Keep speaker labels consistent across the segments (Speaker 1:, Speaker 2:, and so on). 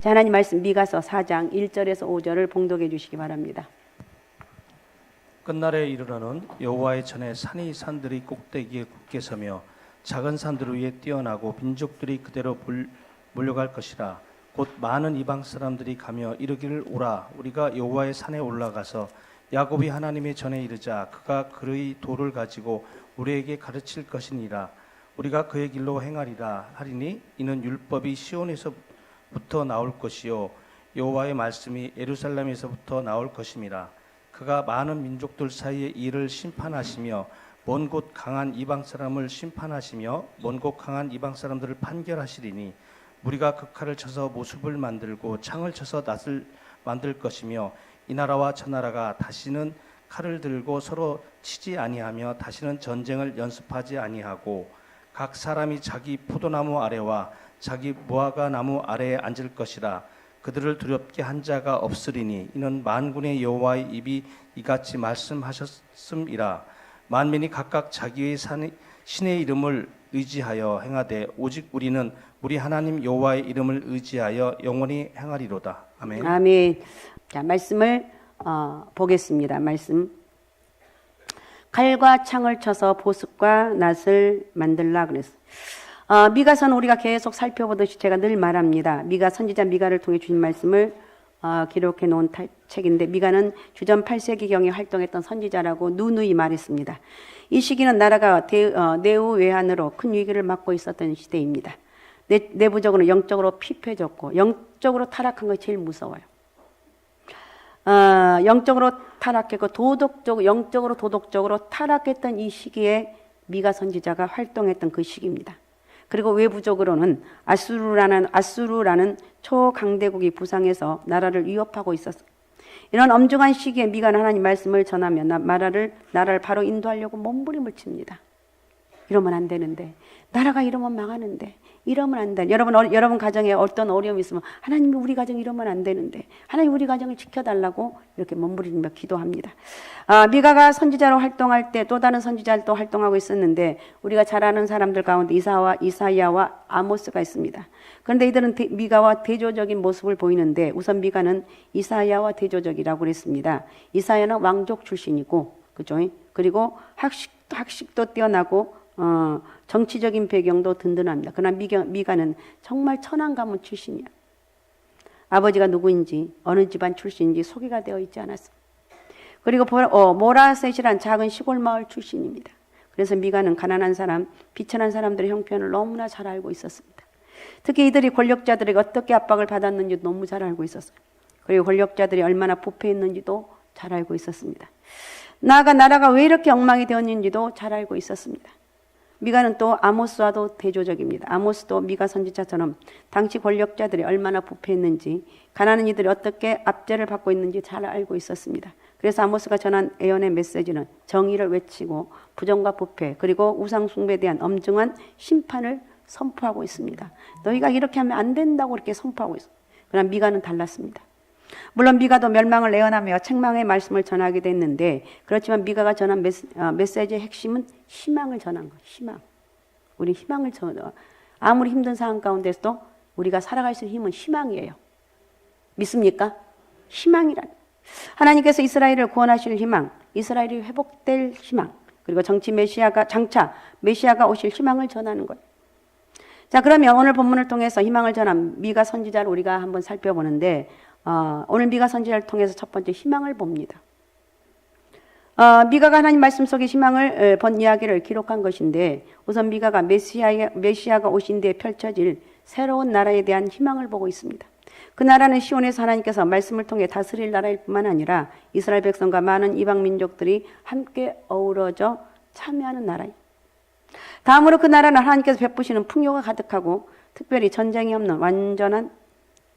Speaker 1: 자, 하나님 말씀 미가서 4장 1절에서 5절을 봉독해 주시기 바랍니다.
Speaker 2: 끝날에 이르러는 여호와의 전에 산이 산들이 꼭대기에 굳게 서며 작은 산들 위에 뛰어나고 민족들이 그대로 몰려갈 것이라. 곧 많은 이방 사람들이 가며 이르기를 오라 우리가 여호와의 산에 올라가서 야곱이 하나님의 전에 이르자 그가 그의 도를 가지고 우리에게 가르칠 것이니라. 우리가 그의 길로 행하리라 하리니 이는 율법이 시온에서부터 나올 것이요 여호와의 말씀이 예루살렘에서부터 나올 것임이라. 그가 많은 민족들 사이에 이를 심판하시며 먼 곳 강한 이방 사람을 심판하시며 먼 곳 강한 이방 사람들을 판결하시리니 무리가 그 칼을 쳐서 모습을 만들고 창을 쳐서 낫을 만들 것이며 이 나라와 저 나라가 다시는 칼을 들고 서로 치지 아니하며 다시는 전쟁을 연습하지 아니하고 각 사람이 자기 포도나무 아래와 자기 무화과 나무 아래에 앉을 것이라. 그들을 두렵게 한 자가 없으리니 이는 만군의 여호와의 입이 이같이 말씀하셨음이라. 만민이 각각 자기의 신의 이름을 의지하여 행하되 오직 우리는 우리 하나님 여호와의 이름을 의지하여 영원히 행하리로다. 아멘.
Speaker 1: 아멘. 자, 말씀을 보겠습니다. 말씀. 칼과 창을 쳐서 보습과 낫을 만들라 그랬어요. 미가서는 우리가 계속 살펴보듯이 제가 늘 말합니다. 미가 선지자 미가를 통해 주신 말씀을 기록해 놓은 책인데 미가는 주전 8세기경에 활동했던 선지자라고 누누이 말했습니다. 이 시기는 나라가 내후외환으로 큰 위기를 맞고 있었던 시대입니다. 내부적으로 영적으로 피폐해졌고 영적으로 타락한 것이 제일 무서워요. 영적으로 타락했고 영적으로 도덕적으로 타락했던 이 시기에 미가 선지자가 활동했던 그 시기입니다. 그리고 외부적으로는 아수르라는 초강대국이 부상해서 나라를 위협하고 있었어요. 이런 엄중한 시기에 미가는 하나님 말씀을 전하며 나라를 바로 인도하려고 몸부림을 칩니다. 이러면 안 되는데, 나라가 이러면 망하는데, 이러면 안 돼. 여러분 가정에 어떤 어려움이 있으면 하나님이 우리 가정 이러면 안 되는데, 하나님 우리 가정을 지켜달라고 이렇게 몸부림며 기도합니다. 미가가 선지자로 활동할 때 또 다른 선지자도 활동하고 있었는데 우리가 잘 아는 사람들 가운데 이사야와 아모스가 있습니다. 그런데 이들은 미가와 대조적인 모습을 보이는데 우선 미가는 이사야와 대조적이라고 그랬습니다. 이사야는 왕족 출신이고, 그죠? 그리고 학식도 뛰어나고 정치적인 배경도 든든합니다. 그러나 미가는 정말 천한 가문 출신이야. 아버지가 누구인지 어느 집안 출신인지 소개가 되어 있지 않았어. 그리고 모라셋이란 작은 시골 마을 출신입니다. 그래서 미가는 가난한 사람, 비천한 사람들의 형편을 너무나 잘 알고 있었습니다. 특히 이들이 권력자들에게 어떻게 압박을 받았는지 너무 잘 알고 있었어요. 그리고 권력자들이 얼마나 부패했는지도 잘 알고 있었습니다. 나라가 왜 이렇게 엉망이 되었는지도 잘 알고 있었습니다. 미가는 또 아모스와도 대조적입니다. 아모스도 미가 선지자처럼 당시 권력자들이 얼마나 부패했는지, 가난한 이들이 어떻게 압제를 받고 있는지 잘 알고 있었습니다. 그래서 아모스가 전한 예언의 메시지는 정의를 외치고 부정과 부패 그리고 우상 숭배에 대한 엄중한 심판을 선포하고 있습니다. 너희가 이렇게 하면 안 된다고 이렇게 선포하고 있어요. 그러나 미가는 달랐습니다. 물론 미가도 멸망을 예언하며 책망의 말씀을 전하게 됐는데, 그렇지만 미가가 전한 메시지의 핵심은 희망을 전한 거예요. 희망. 우리 희망을 전하. 아무리 힘든 상황 가운데서도 우리가 살아갈 수 있는 힘은 희망이에요. 믿습니까? 희망이란. 하나님께서 이스라엘을 구원하실 희망, 이스라엘이 회복될 희망, 그리고 장차 메시아가 오실 희망을 전하는 거예요. 자, 그러면 오늘 본문을 통해서 희망을 전한 미가 선지자를 우리가 한번 살펴보는데, 오늘 미가 선지자를 통해서 첫 번째 희망을 봅니다. 미가가 하나님 말씀 속에 희망을 본 이야기를 기록한 것인데, 우선 미가가 메시아가 오신 뒤에 펼쳐질 새로운 나라에 대한 희망을 보고 있습니다. 그 나라는 시온에서 하나님께서 말씀을 통해 다스릴 나라일 뿐만 아니라 이스라엘 백성과 많은 이방 민족들이 함께 어우러져 참여하는 나라예요. 다음으로 그 나라는 하나님께서 베푸시는 풍요가 가득하고 특별히 전쟁이 없는 완전한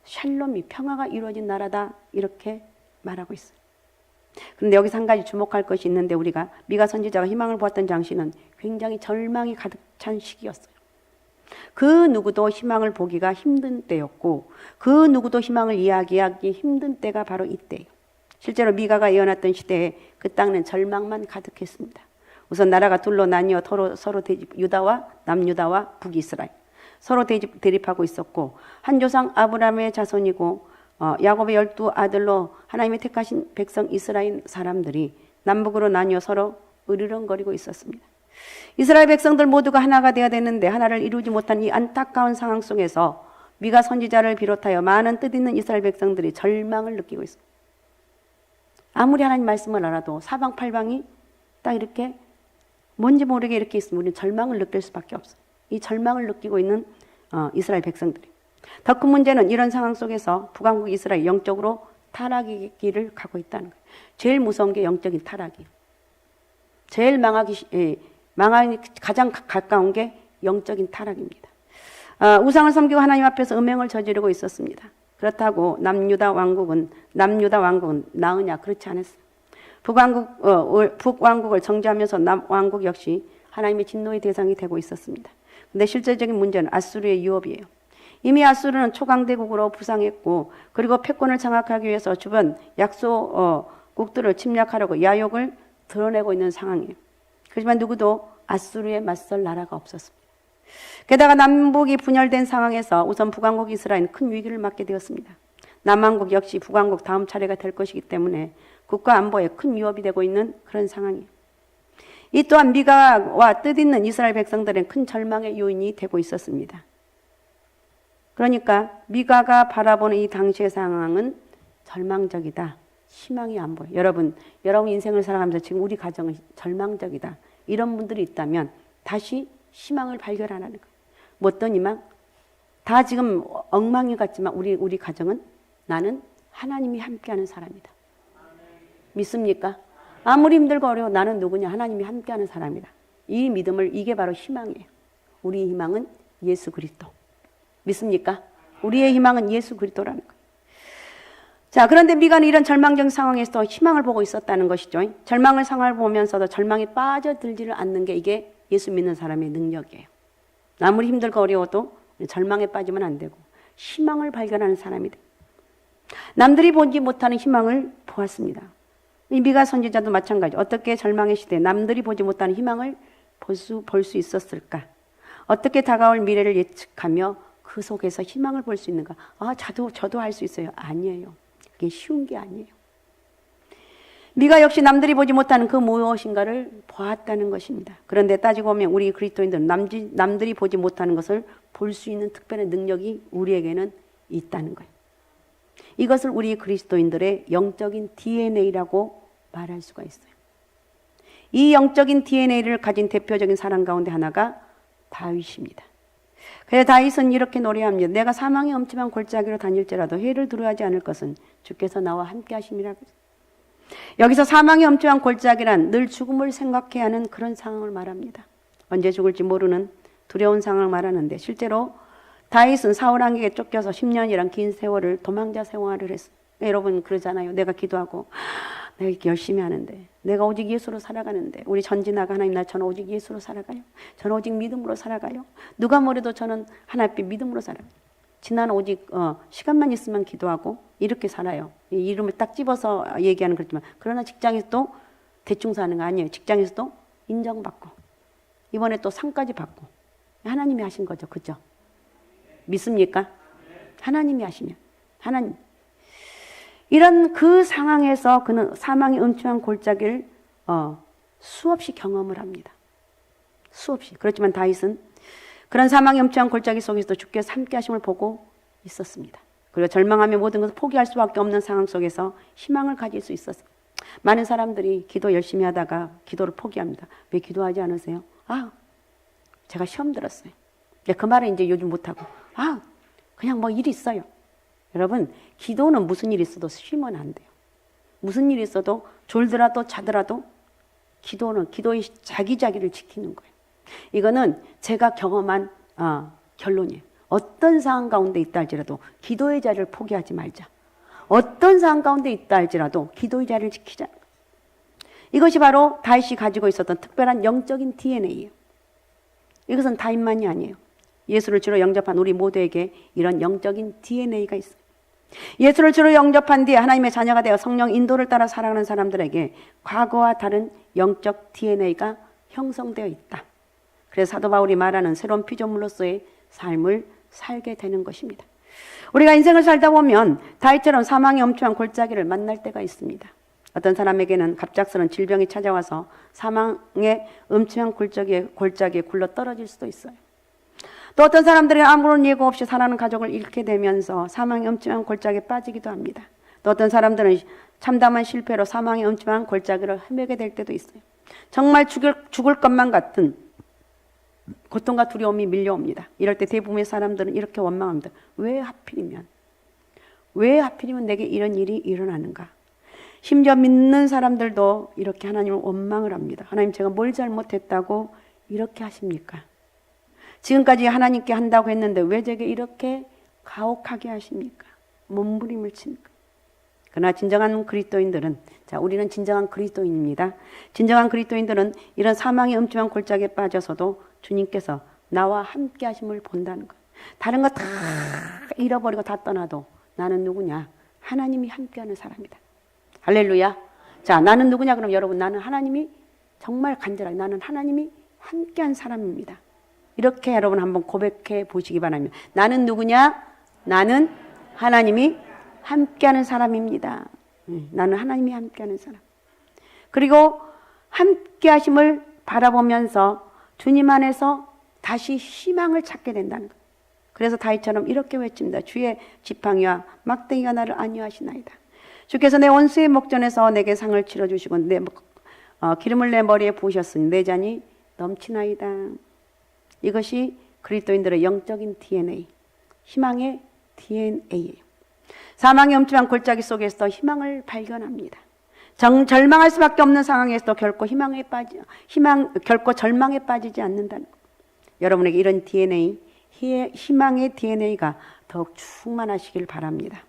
Speaker 1: 샬롬이 평화가 이루어진 나라다, 이렇게 말하고 있어요. 그런데 여기서 한 가지 주목할 것이 있는데, 우리가 미가 선지자가 희망을 보았던 당시는 굉장히 절망이 가득 찬 시기였어요. 그 누구도 희망을 보기가 힘든 때였고, 그 누구도 희망을 이야기하기 힘든 때가 바로 이때예요. 실제로 미가가 예언했던 시대에 그 땅은 절망만 가득했습니다. 우선 나라가 둘로 나뉘어 서로 대집, 유다와 남유다와 북이스라엘. 서로 대립하고 있었고 한 조상 아브라함의 자손이고 야곱의 12아들로 하나님의 택하신 백성 이스라엘 사람들이 남북으로 나뉘어 서로 으르렁거리고 있었습니다. 이스라엘 백성들 모두가 하나가 되어야 되는데 하나를 이루지 못한 이 안타까운 상황 속에서 미가 선지자를 비롯하여 많은 뜻있는 이스라엘 백성들이 절망을 느끼고 있습니다. 아무리 하나님 말씀을 알아도 사방팔방이 딱 이렇게 뭔지 모르게 이렇게 있으면 우리는 절망을 느낄 수밖에 없어요. 이 절망을 느끼고 있는 이스라엘 백성들이. 더 큰 문제는 이런 상황 속에서 북왕국 이스라엘 영적으로 타락의 길을 가고 있다는 거예요. 제일 무서운 게 영적인 타락이에요. 제일 망하기 가장 가까운 게 영적인 타락입니다. 우상을 섬기고 하나님 앞에서 음행을 저지르고 있었습니다. 그렇다고 남유다 왕국은 나으냐? 그렇지 않았어요. 북왕국을 정죄하면서 남왕국 역시 하나님의 진노의 대상이 되고 있었습니다. 근데 실제적인 문제는 아수르의 유업이에요. 이미 아수르는 초강대국으로 부상했고 그리고 패권을 장악하기 위해서 주변 약소국들을 침략하려고 야욕을 드러내고 있는 상황이에요. 그렇지만 누구도 아수르에 맞설 나라가 없었습니다. 게다가 남북이 분열된 상황에서 우선 북왕국 이스라엘은 큰 위기를 맞게 되었습니다. 남왕국 역시 북왕국 다음 차례가 될 것이기 때문에 국가 안보에 큰 위협이 되고 있는 그런 상황이에요. 이 또한 미가와 뜻있는 이스라엘 백성들은 큰 절망의 요인이 되고 있었습니다. 그러니까 미가가 바라보는 이 당시의 상황은 절망적이다. 희망이 안 보여요. 여러분 인생을 살아가면서 지금 우리 가정은 절망적이다. 이런 분들이 있다면 다시 희망을 발견하라는 거예요. 뭐 어떤 희망? 다 지금 엉망이 같지만 우리 가정은 나는 하나님이 함께하는 사람이다. 믿습니까? 아무리 힘들고 어려워 나는 누구냐? 하나님이 함께하는 사람이다. 이 믿음을 이게 바로 희망이에요. 우리의 희망은 예수 그리스도. 믿습니까? 우리의 희망은 예수 그리스도라는 거예요. 자, 그런데 미가는 이런 절망적 상황에서도 희망을 보고 있었다는 것이죠. 절망의 상황을 보면서도 절망에 빠져들지를 않는 게 이게 예수 믿는 사람의 능력이에요. 아무리 힘들고 어려워도 절망에 빠지면 안 되고 희망을 발견하는 사람이 돼요. 남들이 보지 못하는 희망을 보았습니다. 이 미가 선지자도 마찬가지. 어떻게 절망의 시대에 남들이 보지 못하는 희망을 볼 수 있었을까? 어떻게 다가올 미래를 예측하며 그 속에서 희망을 볼 수 있는가? 저도 할 수 있어요. 아니에요. 그게 쉬운 게 아니에요. 미가 역시 남들이 보지 못하는 그 무엇인가를 보았다는 것입니다. 그런데 따지고 보면 우리 그리스도인들은 남들이 보지 못하는 것을 볼 수 있는 특별한 능력이 우리에게는 있다는 거예요. 이것을 우리 그리스도인들의 영적인 DNA라고 말할 수가 있어요. 이 영적인 DNA를 가진 대표적인 사람 가운데 하나가 다윗입니다. 그래서 다윗은 이렇게 노래합니다. 내가 사망의 엄침한 골짜기로 다닐지라도 해를 두려워하지 않을 것은 주께서 나와 함께 하심이라고. 여기서 사망의 엄침한 골짜기란 늘 죽음을 생각해야 하는 그런 상황을 말합니다. 언제 죽을지 모르는 두려운 상황을 말하는데 실제로 다윗은 사울 왕에게 쫓겨서 10년이란 긴 세월을 도망자 생활을 했어요. 여러분 그러잖아요. 내가 기도하고 내가 이렇게 열심히 하는데 내가 오직 예수로 살아가는데 우리 전진아가 하나님 저는 오직 예수로 살아가요. 저는 오직 믿음으로 살아가요. 누가 뭐래도 저는 하나님 믿음으로 살아요. 지나는 오직 시간만 있으면 기도하고 이렇게 살아요. 이 이름을 딱 집어서 얘기하는 그렇지만 그러나 직장에서도 대충 사는 거 아니에요. 직장에서도 인정받고 이번에 또 상까지 받고 하나님이 하신 거죠. 그죠? 믿습니까? 하나님이 하시면 하나님 이런 그 상황에서 그는 사망의 음침한 골짜기를 수없이 경험을 합니다. 수없이. 그렇지만 다윗은 그런 사망의 음침한 골짜기 속에서도 주께서 함께 하심을 보고 있었습니다. 그리고 절망하며 모든 것을 포기할 수밖에 없는 상황 속에서 희망을 가질 수 있었어요. 많은 사람들이 기도 열심히 하다가 기도를 포기합니다. 왜 기도하지 않으세요? 제가 시험 들었어요. 그 말을 이제 요즘 못하고 그냥 뭐 일이 있어요. 여러분 기도는 무슨 일이 있어도 쉬면 안 돼요. 무슨 일이 있어도 졸더라도 자더라도 기도는 기도의 자기자기를 지키는 거예요. 이거는 제가 경험한 결론이에요. 어떤 상황 가운데 있다 할지라도 기도의 자리를 포기하지 말자. 어떤 상황 가운데 있다 할지라도 기도의 자리를 지키자. 이것이 바로 다윗이 가지고 있었던 특별한 영적인 DNA예요. 이것은 다윗만이 아니에요. 예수를 주로 영접한 우리 모두에게 이런 영적인 DNA가 있어요. 예수를 주로 영접한 뒤에 하나님의 자녀가 되어 성령 인도를 따라 살아가는 사람들에게 과거와 다른 영적 DNA가 형성되어 있다. 그래서 사도 바울이 말하는 새로운 피조물로서의 삶을 살게 되는 것입니다. 우리가 인생을 살다 보면 다윗처럼 사망의 엄청난 골짜기를 만날 때가 있습니다. 어떤 사람에게는 갑작스러운 질병이 찾아와서 사망의 엄청난 골짜기에 굴러 떨어질 수도 있어요. 또 어떤 사람들은 아무런 예고 없이 사랑하는 가족을 잃게 되면서 사망의 엄청난 골짜기에 빠지기도 합니다. 또 어떤 사람들은 참담한 실패로 사망의 엄청난 골짜기를 헤매게 될 때도 있어요. 정말 죽을 것만 같은 고통과 두려움이 밀려옵니다. 이럴 때 대부분의 사람들은 이렇게 원망합니다. 왜 하필이면 내게 이런 일이 일어나는가? 심지어 믿는 사람들도 이렇게 하나님을 원망을 합니다. 하나님, 제가 뭘 잘못했다고 이렇게 하십니까? 지금까지 하나님께 한다고 했는데 왜 제게 이렇게 가혹하게 하십니까? 몸부림을 칩니까? 그러나 진정한 그리스도인들은, 자, 우리는 진정한 그리스도인입니다. 진정한 그리스도인들은 이런 사망의 엄청난 골짜기에 빠져서도 주님께서 나와 함께 하심을 본다는 것. 다른 거 다 잃어버리고 다 떠나도 나는 누구냐? 하나님이 함께하는 사람이다. 할렐루야. 자, 나는 누구냐? 그럼 여러분, 나는 하나님이 정말 간절하게, 나는 하나님이 함께한 사람입니다. 이렇게 여러분 한번 고백해 보시기 바랍니다. 나는 누구냐? 나는 하나님이 함께하는 사람입니다. 나는 하나님이 함께하는 사람. 그리고 함께하심을 바라보면서 주님 안에서 다시 희망을 찾게 된다는 것. 그래서 다윗처럼 이렇게 외칩니다. 주의 지팡이와 막대기가 나를 안위하시나이다. 주께서 내 원수의 목전에서 내게 상을 치러주시고 기름을 내 머리에 부으셨으니 내 잔이 넘치나이다. 이것이 그리스도인들의 영적인 DNA, 희망의 DNA예요. 사망의 엄청난 골짜기 속에서 희망을 발견합니다. 절망할 수밖에 없는 상황에서도 결코 결코 절망에 빠지지 않는다는 것. 여러분에게 이런 DNA, 희망의 DNA가 더욱 충만하시길 바랍니다.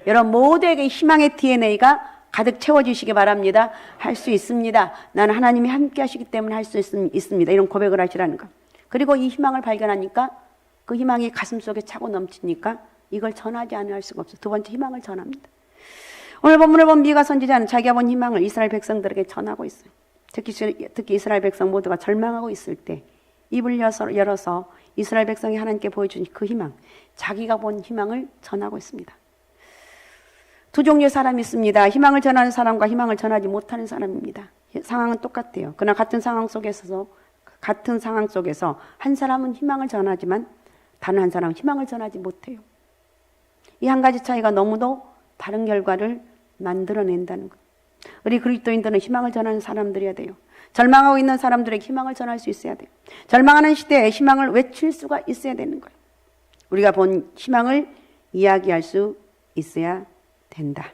Speaker 1: 여러분 모두에게 희망의 DNA가 가득 채워주시기 바랍니다. 할 수 있습니다. 나는 하나님이 함께 하시기 때문에 할 수 있습니다. 이런 고백을 하시라는 것. 그리고 이 희망을 발견하니까 그 희망이 가슴속에 차고 넘치니까 이걸 전하지 않을 수가 없어요. 두 번째, 희망을 전합니다. 오늘 본문을 본 미가 선지자는 자기가 본 희망을 이스라엘 백성들에게 전하고 있어요. 특히 이스라엘 백성 모두가 절망하고 있을 때 입을 열어서 이스라엘 백성이 하나님께 보여준 그 희망, 자기가 본 희망을 전하고 있습니다. 두 종류의 사람이 있습니다. 희망을 전하는 사람과 희망을 전하지 못하는 사람입니다. 상황은 똑같아요. 그러나 같은 상황 속에서 한 사람은 희망을 전하지만 다른 한 사람은 희망을 전하지 못해요. 이 한 가지 차이가 너무도 다른 결과를 만들어낸다는 것. 우리 그리스도인들은 희망을 전하는 사람들이어야 돼요. 절망하고 있는 사람들에게 희망을 전할 수 있어야 돼요. 절망하는 시대에 희망을 외칠 수가 있어야 되는 거예요. 우리가 본 희망을 이야기할 수 있어야 된다.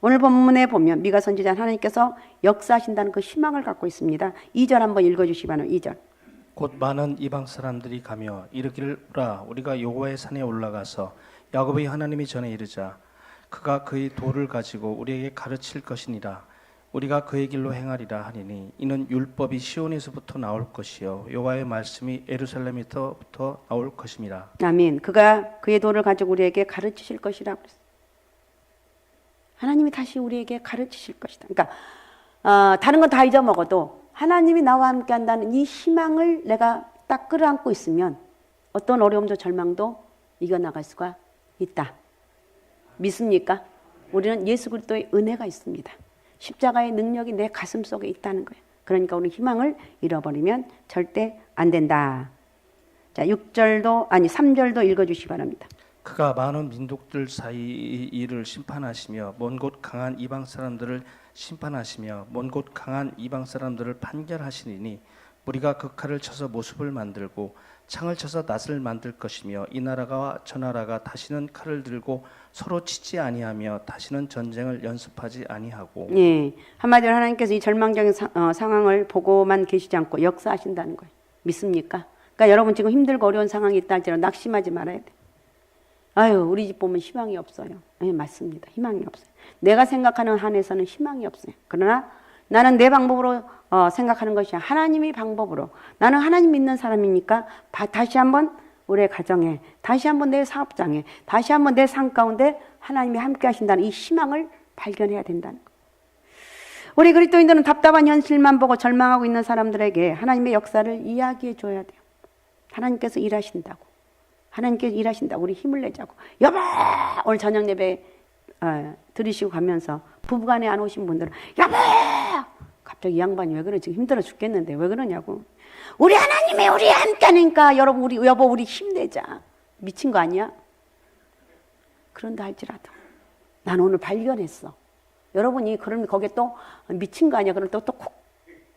Speaker 1: 오늘 본문에 보면 미가 선지자 하나님께서 역사하신다는 그 희망을 갖고 있습니다. 2절 한번 읽어주시기 바랍니다. 2절.
Speaker 2: 곧 많은 이방 사람들이 가며 이르기를 오라 우리가 여호와의 산에 올라가서 야곱의 하나님이 전에 이르자 그가 그의 도를 가지고 우리에게 가르칠 것이니라 우리가 그의 길로 행하리라 하니니 이는 율법이 시온에서부터 나올 것이요 여호와의 말씀이 예루살렘에서부터 나올 것임이라.
Speaker 1: 아멘. 그가 그의 도를 가지고 우리에게 가르치실 것이라 그랬어요. 하나님이 다시 우리에게 가르치실 것이다. 그러니까 다른 건 다 잊어먹어도 하나님이 나와 함께 한다는 이 희망을 내가 딱 끌어안고 있으면 어떤 어려움도 절망도 이겨나갈 수가 있다. 믿습니까? 우리는 예수 그리스도의 은혜가 있습니다. 십자가의 능력이 내 가슴 속에 있다는 거예요. 그러니까 우리 희망을 잃어버리면 절대 안 된다. 자, 3절도 읽어주시기 바랍니다.
Speaker 2: 그가 많은 민족들 사이 이를 심판하시며 먼 곳 강한 이방 사람들을 심판하시며 먼 곳 강한 이방 사람들을 판결하시리니 우리가 그 칼을 쳐서 모습을 만들고 창을 쳐서 낫을 만들 것이며 이 나라가 저 나라가 다시는 칼을 들고 서로 치지 아니하며 다시는 전쟁을 연습하지 아니하고.
Speaker 1: 예, 한마디로 하나님께서 이 절망적인 상황을 보고만 계시지 않고 역사하신다는 거예요. 믿습니까? 그러니까 여러분 지금 힘들고 어려운 상황이 있다 할지라도 낙심하지 말아야 돼. 아유, 우리 집 보면 희망이 없어요. 네, 맞습니다. 희망이 없어요. 내가 생각하는 한에서는 희망이 없어요. 그러나 나는 내 방법으로 생각하는 것이 하나님의 방법으로. 나는 하나님 믿는 사람이니까 다시 한번 우리의 가정에, 다시 한번 내 사업장에, 다시 한번 내 삶 가운데 하나님이 함께 하신다는 이 희망을 발견해야 된다는 것. 우리 그리스도인들은 답답한 현실만 보고 절망하고 있는 사람들에게 하나님의 역사를 이야기해 줘야 돼요. 하나님께서 일하신다고. 하나님께서 일하신다고 우리 힘을 내자고. 여보! 오늘 저녁 예배 들으시고 가면서 부부간에 안 오신 분들은 여보! 갑자기 이 양반이 왜 그러지? 힘들어 죽겠는데 왜 그러냐고. 우리 하나님이 우리 함께 하니까 여러분 여보 우리 힘내자. 미친 거 아니야? 그런다 할지라도 난 오늘 발견했어. 여러분이 그러면 거기에 또 미친 거 아니야? 그럼 또콕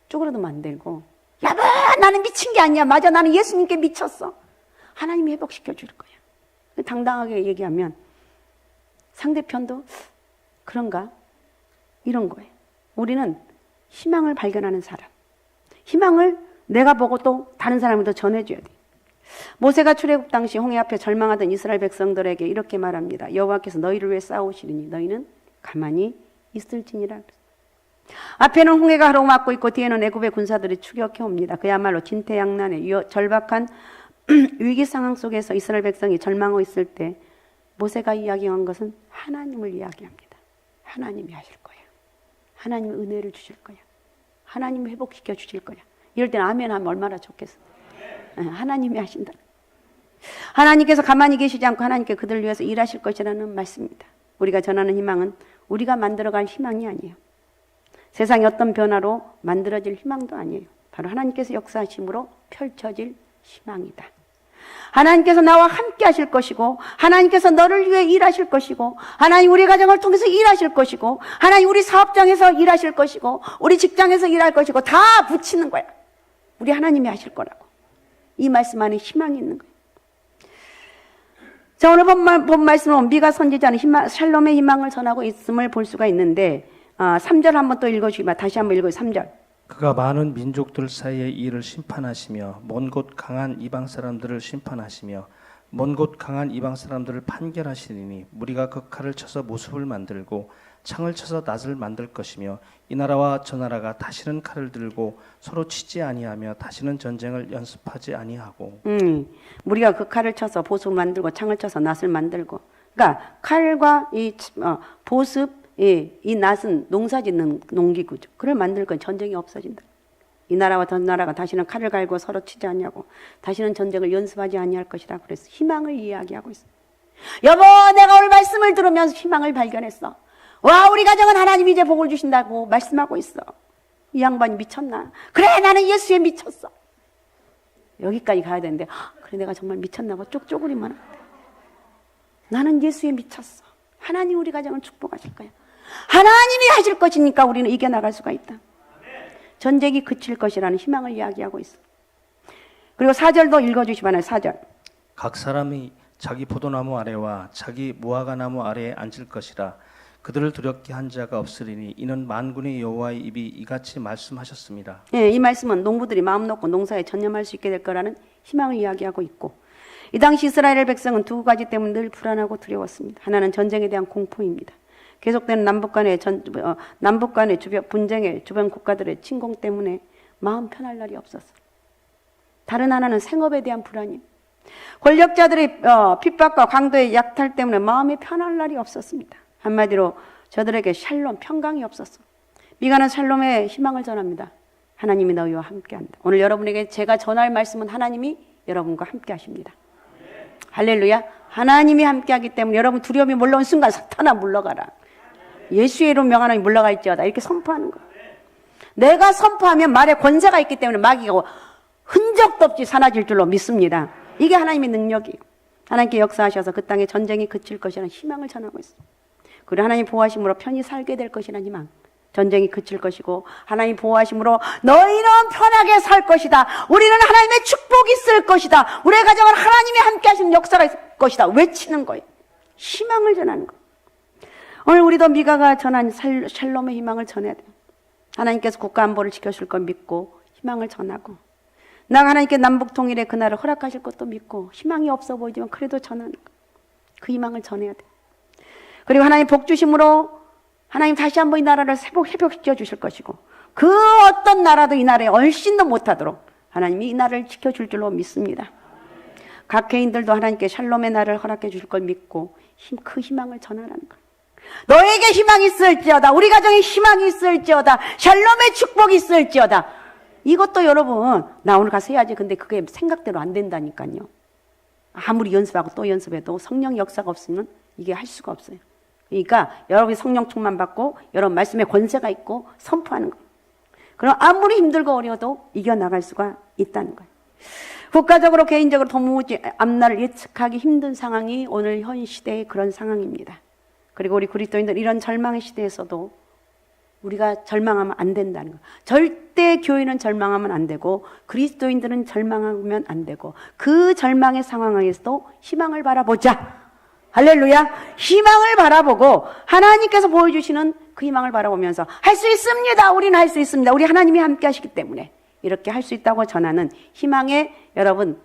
Speaker 1: 쪼그려도 만들고 여보 나는 미친 게 아니야. 맞아 나는 예수님께 미쳤어. 하나님이 회복시켜 줄 거야. 당당하게 얘기하면 상대편도 그런가? 이런 거예요. 우리는 희망을 발견하는 사람. 희망을 내가 보고 또 다른 사람에도 전해줘야 돼. 모세가 출애굽 당시 홍해 앞에 절망하던 이스라엘 백성들에게 이렇게 말합니다. 여호와께서 너희를 위해 싸우시리니 너희는 가만히 있을지니라. 앞에는 홍해가 가로막고 있고 뒤에는 애굽의 군사들이 추격해 옵니다. 그야말로 진퇴양난의 절박한 위기 상황 속에서 이스라엘 백성이 절망하고 있을 때 모세가 이야기한 것은 하나님을 이야기합니다. 하나님이 하실 거야. 하나님이 은혜를 주실 거야. 하나님이 회복시켜 주실 거야. 이럴 때는 아멘 하면 얼마나 좋겠어. 하나님이 하신다. 하나님께서 가만히 계시지 않고 하나님께 그들을 위해서 일하실 것이라는 말씀입니다. 우리가 전하는 희망은 우리가 만들어갈 희망이 아니에요. 세상의 어떤 변화로 만들어질 희망도 아니에요. 바로 하나님께서 역사하심으로 펼쳐질 희망이다. 하나님께서 나와 함께 하실 것이고 하나님께서 너를 위해 일하실 것이고 하나님 우리 가정을 통해서 일하실 것이고 하나님 우리 사업장에서 일하실 것이고 우리 직장에서 일할 것이고 다 붙이는 거야. 우리 하나님이 하실 거라고. 이 말씀 안에 희망이 있는 거예요. 자, 오늘 본 말씀은 미가 선지자는 샬롬의 희망을 전하고 있음을 볼 수가 있는데 3절 한번 또 읽어주시면 다시 한번 읽어요. 3절.
Speaker 2: 그가 많은 민족들 사이의 일을 심판하시며 먼 곳 강한 이방 사람들을 심판하시며 먼 곳 강한 이방 사람들을 판결하시리니 무리가 그 칼을 쳐서 모습을 만들고 창을 쳐서 낫을 만들 것이며 이 나라와 저 나라가 다시는 칼을 들고 서로 치지 아니하며 다시는 전쟁을 연습하지 아니하고.
Speaker 1: 무리가 그 칼을 쳐서 보습을 만들고 창을 쳐서 낫을 만들고. 그러니까 칼과 이 보습 이 낫은 농사짓는 농기구죠. 그걸 만들 건 전쟁이 없어진다. 이 나라와 저 나라가 다시는 칼을 갈고 서로 치지 아니하고 다시는 전쟁을 연습하지 아니할 것이라 그랬어. 희망을 이야기하고 있어. 여보, 내가 오늘 말씀을 들으면서 희망을 발견했어. 와, 우리 가정은 하나님이 이제 복을 주신다고 말씀하고 있어. 이 양반이 미쳤나? 그래, 나는 예수에 미쳤어. 여기까지 가야 되는데 그래, 내가 정말 미쳤나 봐. 쪽쪽으리만 하는데 나는 예수에 미쳤어. 하나님 우리 가정을 축복하실 거야. 하나님이 하실 것이니까 우리는 이겨나갈 수가 있다. 전쟁이 그칠 것이라는 희망을 이야기하고 있어. 그리고 4절도 읽어주시면 4절.
Speaker 2: 각 사람이 자기 포도나무 아래와 자기 무화과 나무 아래에 앉을 것이라. 그들을 두렵게 한 자가 없으리니 이는 만군의 여호와의 입이 이같이 말씀하셨습니다.
Speaker 1: 예, 이 말씀은 농부들이 마음 놓고 농사에 전념할 수 있게 될 거라는 희망을 이야기하고 있고, 이 당시 이스라엘 백성은 두 가지 때문에 늘 불안하고 두려웠습니다. 하나는 전쟁에 대한 공포입니다. 계속되는 남북 간의 주변 분쟁의 주변 국가들의 침공 때문에 마음 편할 날이 없었어. 다른 하나는 생업에 대한 불안임. 권력자들의 핍박과 강도의 약탈 때문에 마음이 편할 날이 없었습니다. 한마디로 저들에게 샬롬, 평강이 없었어. 미가는 샬롬의 희망을 전합니다. 하나님이 너희와 함께한다. 오늘 여러분에게 제가 전할 말씀은 하나님이 여러분과 함께 하십니다. 할렐루야. 하나님이 함께하기 때문에 여러분 두려움이 몰려온 순간 사탄아 물러가라. 예수의 이름 명하노니 물러가 있지어다. 이렇게 선포하는 거예요. 내가 선포하면 말에 권세가 있기 때문에 마귀가 흔적도 없이 사라질 줄로 믿습니다. 이게 하나님의 능력이에요. 하나님께 역사하셔서 그 땅에 전쟁이 그칠 것이라는 희망을 전하고 있어요. 그리고 하나님 보호하심으로 편히 살게 될 것이라는 희망. 전쟁이 그칠 것이고 하나님 보호하심으로 너희는 편하게 살 것이다. 우리는 하나님의 축복이 있을 것이다. 우리의 가정은 하나님이 함께 하시는 역사가 있을 것이다. 외치는 거예요. 희망을 전하는 거예요. 오늘 우리도 미가가 전한 샬롬의 희망을 전해야 돼요. 하나님께서 국가 안보를 지켜줄 걸 믿고 희망을 전하고, 나 하나님께 남북 통일의 그날을 허락하실 것도 믿고, 희망이 없어 보이지만 그래도 전하는 거예요. 그 희망을 전해야 돼요. 그리고 하나님 복 주심으로 하나님 다시 한번 이 나라를 회복시켜 주실 것이고, 그 어떤 나라도 이 나라에 얼씬도 못하도록 하나님이 이 나라를 지켜줄 줄로 믿습니다. 각 개인들도 하나님께 샬롬의 날을 허락해 주실 걸 믿고 그 희망을 전하라는 거예요. 너에게 희망이 있을지어다. 우리 가정에 희망이 있을지어다. 샬롬의 축복이 있을지어다. 이것도 여러분 나 오늘 가서 해야지. 근데 그게 생각대로 안 된다니까요. 아무리 연습하고 또 연습해도 성령 역사가 없으면 이게 할 수가 없어요. 그러니까 여러분이 성령 충만 받고 여러분 말씀에 권세가 있고 선포하는 거예요. 그럼 아무리 힘들고 어려워도 이겨나갈 수가 있다는 거예요. 국가적으로 개인적으로 도무지 앞날을 예측하기 힘든 상황이 오늘 현 시대의 그런 상황입니다. 그리고 우리 그리스도인들 이런 절망의 시대에서도 우리가 절망하면 안 된다는 거예요. 절대 교회는 절망하면 안 되고 그리스도인들은 절망하면 안 되고 그 절망의 상황에서도 희망을 바라보자. 할렐루야. 희망을 바라보고 하나님께서 보여주시는 그 희망을 바라보면서 할 수 있습니다. 우리는 할 수 있습니다. 우리 하나님이 함께 하시기 때문에 이렇게 할 수 있다고 전하는 희망의 여러분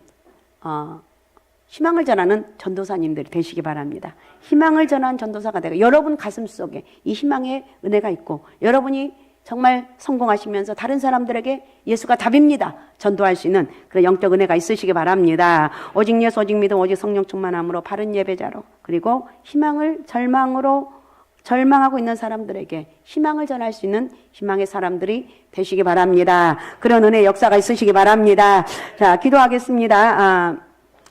Speaker 1: 희망을 전하는 전도사님들이 되시기 바랍니다. 희망을 전하는 전도사가 되고 여러분 가슴 속에 이 희망의 은혜가 있고 여러분이 정말 성공하시면서 다른 사람들에게 예수가 답입니다. 전도할 수 있는 그런 영적 은혜가 있으시기 바랍니다. 오직 예수 오직 믿음 오직 성령 충만함으로 바른 예배자로 그리고 희망을 절망하고 있는 사람들에게 희망을 전할 수 있는 희망의 사람들이 되시기 바랍니다. 그런 은혜의 역사가 있으시기 바랍니다. 자, 기도하겠습니다.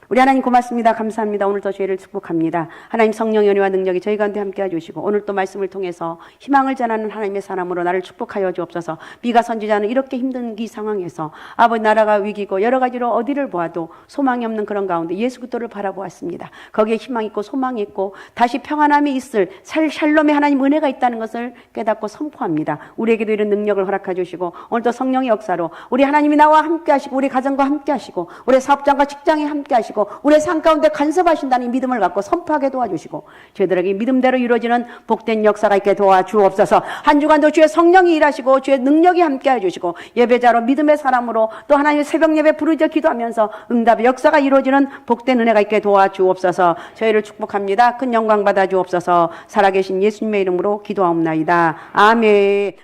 Speaker 1: 우리 하나님 고맙습니다. 감사합니다. 오늘도 저희를 축복합니다. 하나님 성령의 은혜와 능력이 저희 가운데 함께 해주시고 오늘 또 말씀을 통해서 희망을 전하는 하나님의 사람으로 나를 축복하여 주옵소서. 미가 선지자는 이렇게 힘든 이 상황에서 아버지 나라가 위기고 여러 가지로 어디를 보아도 소망이 없는 그런 가운데 예수 그리스도를 바라보았습니다. 거기에 희망이 있고 소망이 있고 다시 평안함이 있을 샬롬의 하나님 은혜가 있다는 것을 깨닫고 선포합니다. 우리에게도 이런 능력을 허락해 주시고 오늘도 성령의 역사로 우리 하나님이 나와 함께 하시고 우리 가정과 함께 하시고 우리 사업장과 직장에 함께 하시고 우리의 삶 가운데 간섭하신다는 믿음을 갖고 선포하게 도와주시고 저희들에게 믿음대로 이루어지는 복된 역사가 있게 도와주옵소서. 한 주간도 주의 성령이 일하시고 주의 능력이 함께 해주시고 예배자로 믿음의 사람으로 또 하나님의 새벽 예배 부르짖어 기도하면서 응답의 역사가 이루어지는 복된 은혜가 있게 도와주옵소서. 저희를 축복합니다. 큰 영광 받아 주옵소서. 살아계신 예수님의 이름으로 기도하옵나이다. 아멘.